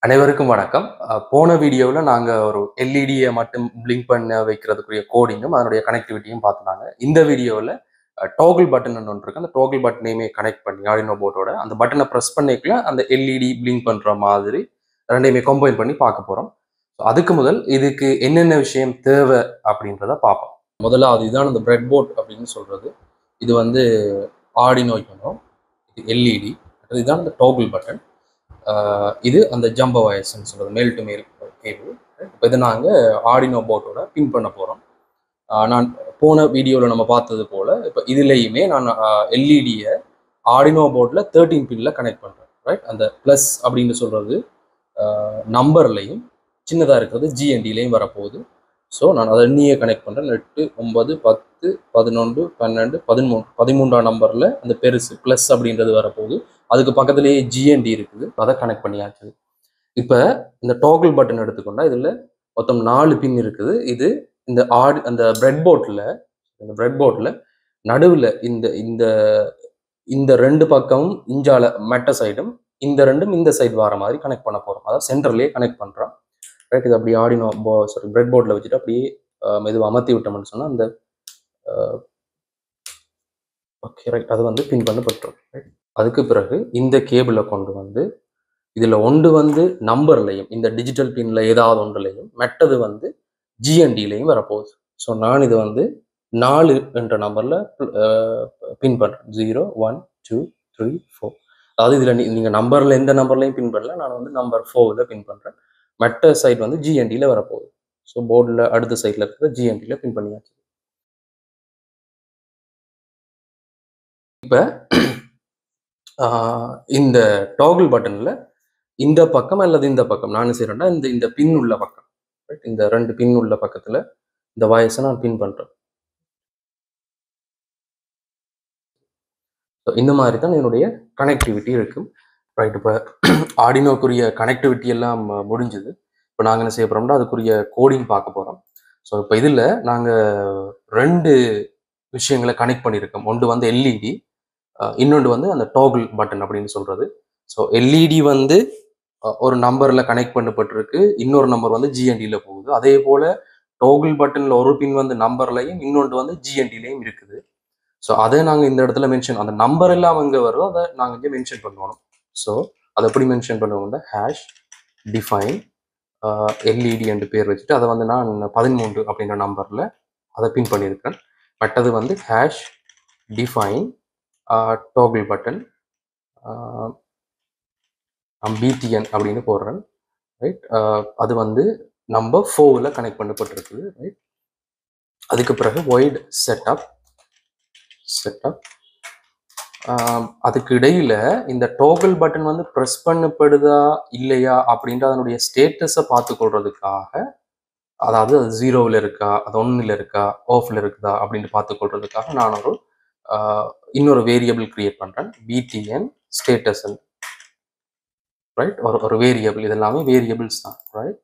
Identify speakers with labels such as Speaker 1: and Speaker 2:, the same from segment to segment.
Speaker 1: அனைவருக்கும் வணக்கம். போன வீடியோல நாங்க ஒரு எல்இடிய மட்டும் பிளிங்க் பண்ண வைக்கிறதுக்குரிய கோடிங்கும், அதனுடைய கனெக்டிவிட்டியும் பார்த்துனாங்க. இந்த வீடியோல டோகிள் பட்டன் ஒன்று இருக்கு. அந்த டோகிள் பட்டனையுமே கனெக்ட் பண்ணி ஆர்டினோ போர்டோட அந்த பட்டனை பிரஸ் பண்ணிக்கல அந்த எல்இடி பிளிங்க் பண்ற மாதிரி ரெண்டையுமே கம்பைன் பண்ணி பார்க்க போறோம். அதுக்கு முதல் இதுக்கு என்னென்ன விஷயம் தேவை அப்படின்றத பார்ப்போம். முதலாவது இதான் அந்த பிரெட் போர்ட் அப்படின்னு சொல்றது. இது வந்து ஆர்டினோ யூனோ, இது எல்இடி, இதுதான் அந்த டோகிள் பட்டன். இது அந்த ஜம்போ வயர்ஸ்ன்னு சொல்றது, மேல் டு மேல் கேபிள். இப்போ இதை நாங்கள் ஆர்டினோ போர்ட்டோட பின் பண்ண போகிறோம். நான் போன வீடியோவில் நம்ம பார்த்தது போல் இப்போ இதுலேயுமே நான் எல்இடியை ஆர்டினோ போர்டில் 13 பின்னில் கனெக்ட் பண்ணுறேன். ரைட், அந்த ப்ளஸ் அப்படின்னு சொல்கிறது நம்பர்லையும், சின்னதாக இருக்கிறது ஜிஎன்டிலையும் வரப்போகுது. ஸோ நான் அதை எண்ணியை கனெக்ட் பண்ணுறேன். 8, 9, 10, 11, 12, 13ஆம் நம்பரில் அந்த பெருசு ப்ளஸ் அப்படின்றது வரப்போகுது. அதுக்கு பக்கத்துலேயே ஜிஎன்டி இருக்குது, அதை கனெக்ட் பண்ணியாச்சு. இப்போ இந்த டோகிள் பட்டன் எடுத்துக்கொண்டா இதில் மொத்தம் 4 பின் இருக்குது. இது இந்த அந்த பிரெட் போர்ட்டில் நடுவில் இந்த இந்த இந்த 2 பக்கமும் இஞ்சால மெட்ட சைடும், இந்த ரெண்டும் இந்த சைடு வர மாதிரி கனெக்ட் பண்ண போகிறோம். அதாவது சென்டர்லேயே கனெக்ட் பண்ணுறோம். ரைட், இது அப்படியே ஆர்டினோ பிரெட் போர்டில் வச்சுட்டு அப்படியே மெதுவாக அமர்த்தி விட்டோம்னு சொன்னால் அந்த ஓகே ரைட், அது வந்து பின் பண்ணப்பட்டுரும். ரைட், அதுக்கு பிறகு இந்த கேபிளை கொண்டு வந்து இதில் ஒன்று வந்து நம்பர்லையும், இந்த டிஜிட்டல் பின்ல ஏதாவது ஒன்றுலையும், மெட்டது வந்து ஜிஎன்டிலையும் வரப்போகுது. ஸோ நான் இது வந்து 4 என்ற நம்பரில் பின் பண்ணுறேன். 0, 1, 2, 3, 4. அதாவது இதில் நீங்கள் நம்பரில் எந்த நம்பர்லையும் பின் பண்ணல, நான் வந்து நம்பர் 4ல் பின் பண்ணுறேன். மெட்ட சைடு வந்து ஜிஎன்டியில் வரப்போகுது. ஸோ போர்டில் அடுத்த சைடில் இருக்கிற ஜிஎன்டியில் பின் பண்ணியாச்சு. இப்போ இந்த டாகிள் பட்டனில் இந்த பக்கம் அல்லது இந்த பக்கம் நான் செய்கிறேன்னா இந்த பின் உள்ள பக்கம், இந்த 2 பின் உள்ள பக்கத்தில் இந்த வாய்ஸை நான் பின் பண்ணுறேன். ஸோ இந்த மாதிரி தான் என்னுடைய கனெக்டிவிட்டி இருக்கும். ரைட், இப்போ ஆர்டினோக்குரிய கனெக்டிவிட்டி எல்லாம் முடிஞ்சுது. இப்போ நாங்கள் என்ன செய்ய போகிறோம்னா அதுக்குரிய கோடிங் பார்க்க போகிறோம். ஸோ இப்போ இதில் நாங்கள் 2 விஷயங்களை கனெக்ட் பண்ணியிருக்கோம். ஒன்று வந்து எல்இடி, இன்னொன்று வந்து அந்த டோகிள் பட்டன் அப்படின்னு சொல்கிறது. ஸோ எல்இடி வந்து ஒரு நம்பரில் கனெக்ட் பண்ணப்பட்டிருக்கு, இன்னொரு நம்பர் வந்து ஜிஎன்டியில் போகுது. அதே போல் டோகிள் பட்டனில் ஒரு பின் வந்து நம்பர்லையும், இன்னொன்று வந்து ஜிஎன்டிலையும் இருக்குது. ஸோ அதை நாங்கள் இந்த இடத்துல மென்ஷன், அந்த நம்பர் எல்லாம் அங்கே வருதோ அதை நாங்கள் இங்கே மென்ஷன் பண்ணுவோம். ஸோ அதை எப்படி மென்ஷன் பண்ணுவோம்னா ஹேஷ் டிஃபைன் எல்இடி என்று பேர் வச்சுட்டு அதை வந்து நான் 13 அப்படின்ற நம்பரில் அதை பின் பண்ணியிருக்கேன். மற்றது வந்து ஹேஷ் டிஃபைன் டோகிள் பட்டன் பிடிஎன் அப்படின்னு போடுறேன். ரைட், அது வந்து நம்பர் 4ல் கனெக்ட் பண்ணப்பட்டிருக்குது. ரைட், அதுக்கு பிறகு வைட் செட்டப் அதுக்கு இடையில இந்த டோகிள் பட்டன் வந்து ப்ரெஸ் பண்ணப்படுதா இல்லையா அப்படின்ற அதனுடைய ஸ்டேட்டஸை பார்த்துக்கொள்றதுக்காக, அதாவது அது 0ல் இருக்கா, அது 1ல் இருக்கா, ஆஃப்ல இருக்குதா அப்படின்னு பார்த்துக்கொள்றதுக்காக நான் ஒரு இன்னொரு வேரியபிள் கிரியேட் பண்ணுறேன், பிடிஎன் ஸ்டேட்டஸ். ரைட், ஒரு வேரியபிள், இதெல்லாமே வேரியபிள்ஸ் தான். ரைட்,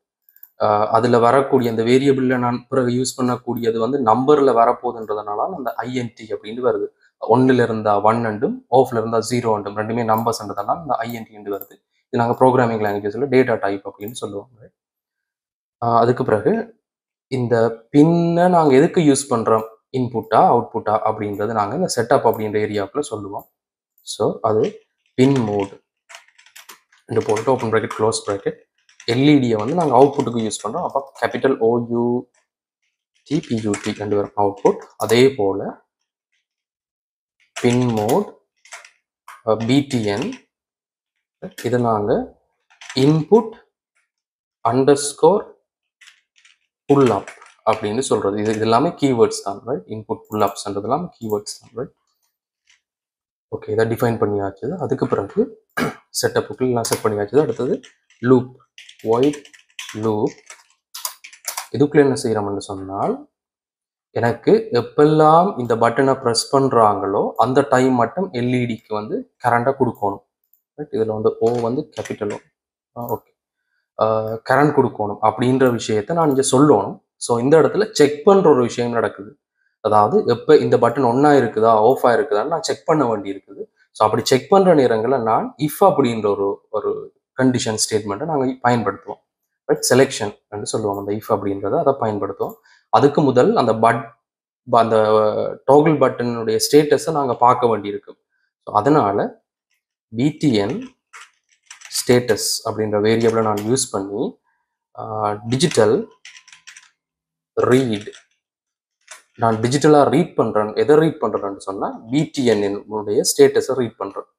Speaker 1: அதில் வரக்கூடிய அந்த வேரியபிளில் நான் பிறகு யூஸ் பண்ணக்கூடியது வந்து நம்பரில் வரப்போகுதுன்றதுனால அந்த ஐஎன்டி அப்படின்னு வருது. 1ல் இருந்தால் 1 அண்டும், ஆஃப்ல இருந்தால் 0 அண்டும், ரெண்டுமே நம்பர்ஸ்ன்றதுனால இந்த ஐஎன்டி என்று வருது. இது நாங்கள் ப்ரோக்ராமிங் லாங்குவேஜில் டேட்டா டைப் அப்படின்னு சொல்லுவாங்க. அதுக்கு பிறகு இந்த பின்னை நாங்கள் எதுக்கு யூஸ் பண்ணுறோம், இன்புட்டா அவுட்புட்டா அப்படின்றது நாங்கள் இந்த செட்டப் அப்படின்ற ஏரியாவுக்குள்ள சொல்லுவோம். ஸோ அது பின் மோட் என்று போட்டு ஓப்பன் ப்ராக்கெட் க்ளோஸ் ப்ராக்கெட். எல்இடியை வந்து நாங்கள் அவுட்புட்டுக்கு யூஸ் பண்ணுறோம். அப்போ கேபிட்டல் OUTPUT ரெண்டு வரும் அவுட்புட். அதே போல் பின் மோட் பிடிஎன், இதை நாங்கள் இன்புட் அண்டர்ஸ்கோர் புல் அப் அப்படின்னு சொல்கிறது. இது எல்லாமே கீவேர்ட்ஸ் தான். ரைட், இன்புட் புல் அப்ஸ்ன்றது எல்லாமே கீவேர்ட்ஸ் தான். ரைட், ஓகே, இதை டிஃபைன் பண்ணியாச்சு. அதுக்கு பிறகு செட்டப்புக்கு எல்லாம் செட் பண்ணியாச்சு. அடுத்தது லூப், ஒயிட் லூப். இதுக்குள்ள என்ன செய்யறோம்னு சொன்னால், எனக்கு எப்பெல்லாம் இந்த பட்டனை ப்ரெஸ் பண்ணுறாங்களோ அந்த டைம் மட்டும் எல்இடிக்கு வந்து கரண்ட்டை கொடுக்கணும். ரைட், இதில் வந்து ஓ வந்து கேபிட்டல் ஓகே, கரண்ட் கொடுக்கணும் அப்படின்ற விஷயத்தை நான் இங்கே சொல்லணும். ஸோ இந்த இடத்துல செக் பண்ணுற ஒரு விஷயம் நடக்குது. அதாவது எப்போ இந்த பட்டன் ஒன்றா இருக்குதா ஆஃபாக இருக்குதான்னு நான் செக் பண்ண வேண்டி இருக்குது. ஸோ அப்படி செக் பண்ணுற நேரங்களில் நான் இஃப் அப்படின்ற ஒரு கண்டிஷன் ஸ்டேட்மெண்ட்டை நாங்கள் பயன்படுத்துவோம். ரைட், செலெக்ஷன் என்று சொல்லுவோம் அந்த இஃப் அப்படின்றத, அதை பயன்படுத்துவோம். அதுக்கு முதல் அந்த அந்த டோகிள் பட்டனுடைய ஸ்டேட்டஸை நாங்கள் பார்க்க வேண்டியிருக்கும். ஸோ அதனால btn ஸ்டேட்டஸ் அப்படின்ற வேரியபிளை நான் யூஸ் பண்ணி டிஜிட்டல் ரீட், நான் டிஜிட்டலாக ரீட் பண்ணுறேன். எதை ரீட் பண்ணுறேன்னு சொன்னால் btn ஸ்டேட்டஸை ரீட் பண்ணுறேன்.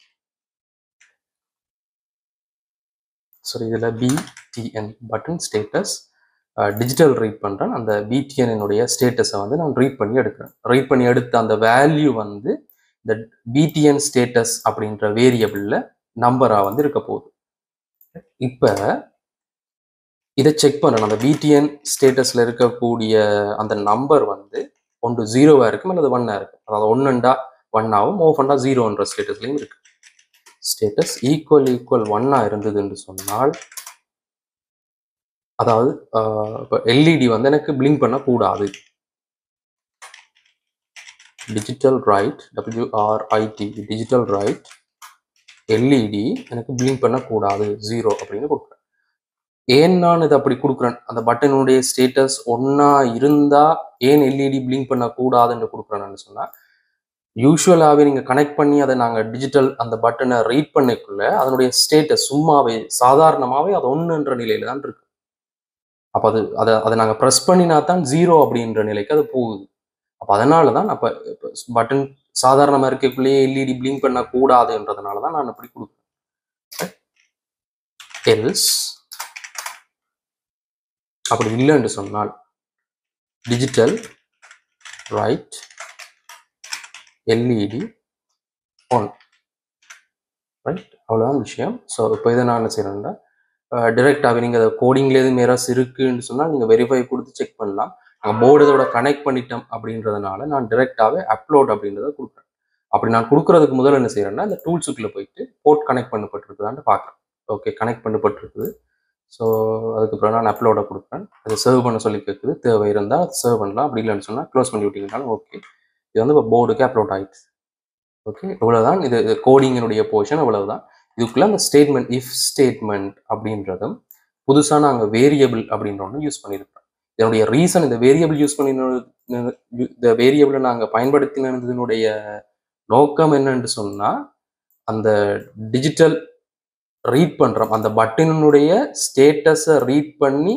Speaker 1: ஸோ இதில் btn button status digital read பண்ணுறேன். அந்த btn ஸ்டேட்டஸை வந்து நான் ரீட் பண்ணி எடுக்கிறேன். ரீட் பண்ணி எடுத்த அந்த வேல்யூ வந்து இந்த btn ஸ்டேட்டஸ் அப்படின்ற வேரியபிளில் நம்பராக வந்து இருக்க போகுது. இப்போ இதை செக் பண்ணணும். அந்த btn ஸ்டேட்டஸில் இருக்கக்கூடிய அந்த நம்பர் வந்து ஒன்று 0வா இருக்கும் அல்லது 1ஆ இருக்கும். அதாவது 1 1ஆகவும் ஓஃபண்டா 0ன்ற ஸ்டேட்டஸ்லையும் இருக்கு. ஸ்டேட்டஸ் ஈக்குவல் 1ஆ இருந்ததுன்னு சொன்னால், அதாவது இப்போ எல்இடி வந்து எனக்கு பிளிங்க் பண்ணக்கூடாது. Digital write WRIT digital write LED எனக்கு பிளிங்க் பண்ணக்கூடாது 0 அப்படின்னு கொடுக்குறேன். ஏன் நான் இதை அப்படி கொடுக்குறேன், அந்த பட்டனுடைய ஸ்டேட்டஸ் 1ஆ இருந்தா ஏன் எல்இடி பிளிங்க் பண்ணக்கூடாதுன்னு கொடுக்குறேன்னு சொன்னா, யூஸ்வலாகவே நீங்கள் கனெக்ட் பண்ணி அதை நாங்கள் டிஜிட்டல் அந்த பட்டனை ரீட் பண்ணிக்குள்ள அதனுடைய ஸ்டேட்டஸ் சும்மாவே சாதாரணமாகவே அது 1ன்ற நிலையில தான் இருக்கு. அப்போ அதை நாங்கள் ப்ரெஸ் பண்ணினா தான் 0 அப்படின்ற நிலைக்கு அது போகுது. அப்போ அதனால தான் அப்போ பட்டன் சாதாரணமாக இருக்கக்குள்ளேயே எல்இடி பிளிங்க் பண்ணக்கூடாதுன்றதுனால தான் நான் அப்படி கொடுக்குறேன். எல்ஸ் அப்படி இல்லைன்னு சொன்னால் digital write LED on. Right, அவ்வளோதான் விஷயம். ஸோ இப்போ இதை நான் என்ன செய்யறேன்னா, டிரெக்டாகவே நீங்கள் அதை கோடிங்ல எதுவும் எரர்ஸ் இருக்குன்னு சொன்னால் நீங்கள் வெரிஃபை கொடுத்து செக் பண்ணலாம். நாங்கள் போர்டு இதோட கனெக்ட் பண்ணிட்டோம் அப்படின்றதுனால நான் டிரெக்டாகவே அப்லோட் அப்படின்றத கொடுக்குறேன். அப்படி நான் கொடுக்குறதுக்கு முதல்ல என்ன செய்யறேன்னா, இந்த டூல்ஸுக்குள்ளே போயிட்டு போர்ட் கனெக்ட் பண்ணப்பட்டிருக்குதான்னு பார்க்குறேன். Okay, connect பண்ணப்பட்டிருக்குது. ஸோ அதுக்கப்புறம் நான் அப்லோடை கொடுக்குறேன். அதை சர்வ் பண்ண சொல்லி கேட்குது. தேவை இருந்தால் சர்வ் பண்ணலாம், அப்படி இல்லைன்னு சொன்னால் க்ளோஸ் பண்ணி விட்டீங்கன்னாலும் ஓகே. இது வந்து இப்போ போர்டுக்கு அப்லோட் ஆகிடுச்சு. ஓகே, இவ்வளோதான். இது கோடிங்கினுடைய போர்ஷன் இவ்வளவுதான். இதுக்குள்ள அந்த ஸ்டேட்மெண்ட் இஃப் ஸ்டேட்மெண்ட் அப்படின்றதும் புதுசாக நாங்கள் வேரியபிள் அப்படின்ற ஒன்று யூஸ் பண்ணியிருக்கோம். இதனுடைய ரீசன், இந்த வேரியபிள் யூஸ் பண்ணி இந்த வேரியபிளை நாங்கள் பயன்படுத்தினதுனுடைய நோக்கம் என்னன்னு சொன்னால், அந்த டிஜிட்டல் ரீட் பண்ணுறோம் அந்த பட்டனுடைய ஸ்டேட்டஸை ரீட் பண்ணி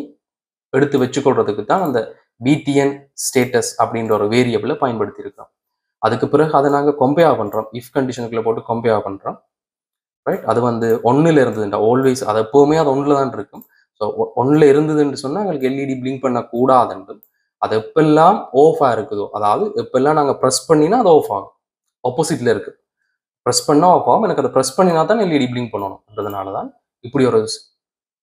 Speaker 1: எடுத்து வச்சுக்கொள்றதுக்கு தான் அந்த btn ஸ்டேட்டஸ் அப்படின்ற ஒரு வேரியபிளை பயன்படுத்தியிருக்கோம். அதுக்கு பிறகு அதை நாங்கள் கம்பேர் பண்ணுறோம், இஃப் கண்டிஷனுக்குள்ள போட்டு கம்பேர் பண்ணுறோம். ரைட், அது வந்து 1ல் இருந்ததுண்டா ஆல்வேஸ் அது எப்போவுமே அது 1ல் தான் இருக்கும். ஸோ 1ல் இருந்ததுன்னு சொன்னால் எங்களுக்கு எல்இடி பிளிங்க் பண்ணக்கூடாதுன்றது. அது எப்பெல்லாம் ஆஃபாக இருக்குதோ, அதாவது எப்பெல்லாம் நாங்கள் ப்ரெஸ் பண்ணினா அது ஆஃப் ஆகும். ஆப்போசிட்ல இருக்கு, ப்ரெஸ் பண்ணால் ஆஃப் ஆகும். எனக்கு அதை ப்ரெஸ் பண்ணினா தான் எல்இடி பிளிங்க் பண்ணணும்ன்றதுனால தான் இப்படி ஒரு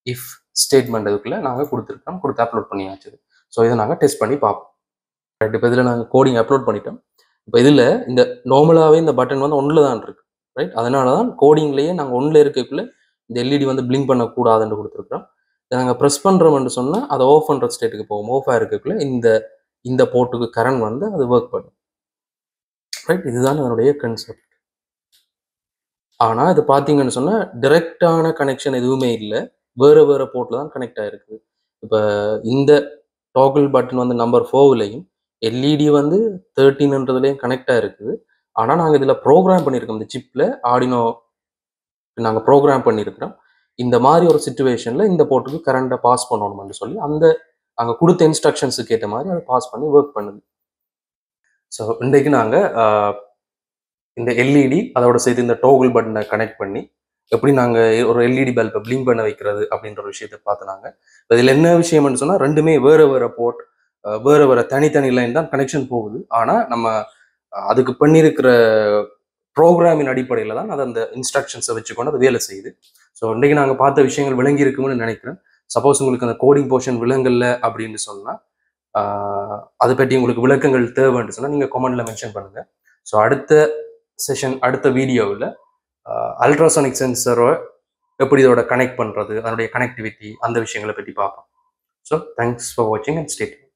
Speaker 1: இஃப் ஸ்டேட்மெண்ட் இதுக்குள்ள நாங்கள் கொடுத்துருக்கோம், கொடுத்து அப்லோட் பண்ணியாச்சு. ஸோ இதை நாங்கள் டெஸ்ட் பண்ணி பார்ப்போம். ரைட், இப்போ இதில் நாங்கள் கோடிங் அப்லோட் பண்ணிட்டோம். இப்போ இதில் இந்த நார்மலாகவே இந்த பட்டன் வந்து 1ல் தான் இருக்கு. ரைட், அதனால தான் கோடிங்லேயே நாங்கள் 1ல் இருக்கக்குள்ள இந்த எல்இடி வந்து பிளிங்க் பண்ணக்கூடாதுன்னு கொடுத்துருக்குறோம். இதை நாங்கள் ப்ரெஸ் பண்ணுறோம்னு சொன்னால் அதை ஆஃப் பண்ணுற ஸ்டேட்டுக்கு போகும். ஆஃபாக இருக்கக்குள்ள இந்த போர்ட்டுக்கு கரண்ட் வந்து அது ஒர்க் பண்ணும். ரைட், இதுதான் அதனுடைய கன்செப்ட். ஆனால் இது பார்த்தீங்கன்னு சொன்னால் டிரெக்டான கனெக்ஷன் எதுவுமே இல்லை, வேறு வேறு போர்ட்டில் தான் கனெக்ட் ஆகிருக்குது. இப்போ இந்த டாகிள் பட்டன் வந்து நம்பர் 4லையும் எல்இடி வந்து 13ன்றதுலேயும் கனெக்ட் ஆகிருக்குது. ஆனால் நாங்கள் இதில் ப்ரோக்ராம் பண்ணியிருக்கோம், இந்த சிப்பில் ஆர்டினோ நாங்கள் ப்ரோக்ராம் பண்ணியிருக்கிறோம். இந்த மாதிரி ஒரு சுச்சுவேஷனில் இந்த போர்ட்டுக்கு கரண்ட்டை பாஸ் பண்ணணும்னு சொல்லி அந்த அங்கே கொடுத்த இன்ஸ்ட்ரக்ஷன்ஸுக்கு ஏற்ற மாதிரி அதை பாஸ் பண்ணி ஒர்க் பண்ணுது. ஸோ இன்றைக்கு நாங்கள் இந்த எல்இடி அதோட சேர்த்து இந்த டோகிள் பட்டனை கனெக்ட் பண்ணி எப்படி நாங்கள் ஒரு எல்இடி பல்பை பிளிங்க் பண்ண வைக்கிறது அப்படின்ற ஒரு விஷயத்தை பார்த்துனாங்க. இதில் என்ன விஷயம்னு சொன்னால் ரெண்டுமே வேறு வேறு போர்ட், வேறு வேறு தனித்தனி லைன் தான் கனெக்ஷன் போகுது. ஆனால் நம்ம அதுக்கு பண்ணியிருக்கிற ப்ரோக்ராமின் அடிப்படையில் தான் அது அந்த இன்ஸ்ட்ரக்ஷன்ஸை வச்சுக்கொண்டு அது வேலை செய்யுது. ஸோ இன்றைக்கு நாங்கள் பார்த்த விஷயங்கள் விளங்கி இருக்கும்னு நினைக்கிறேன். சப்போஸ் உங்களுக்கு அந்த கோடிங் போர்ஷன் விளங்கல அப்படின்னு சொன்னால், அதை பற்றி உங்களுக்கு விளக்கங்கள் தேவைன்னு சொன்னால் நீங்கள் கமெண்ட்ல மென்ஷன் பண்ணுங்கள். ஸோ அடுத்த செஷன், அடுத்த வீடியோவில் அல்ட்ராசானிக் சென்சரை எப்படி இதோட கனெக்ட் பண்ணுறது, அதனுடைய கனெக்டிவிட்டி, அந்த விஷயங்களை பற்றி பார்ப்போம். ஸோ தேங்க்ஸ் ஃபார் வாட்சிங் அண்ட் ஸ்டே டியூன்ட்.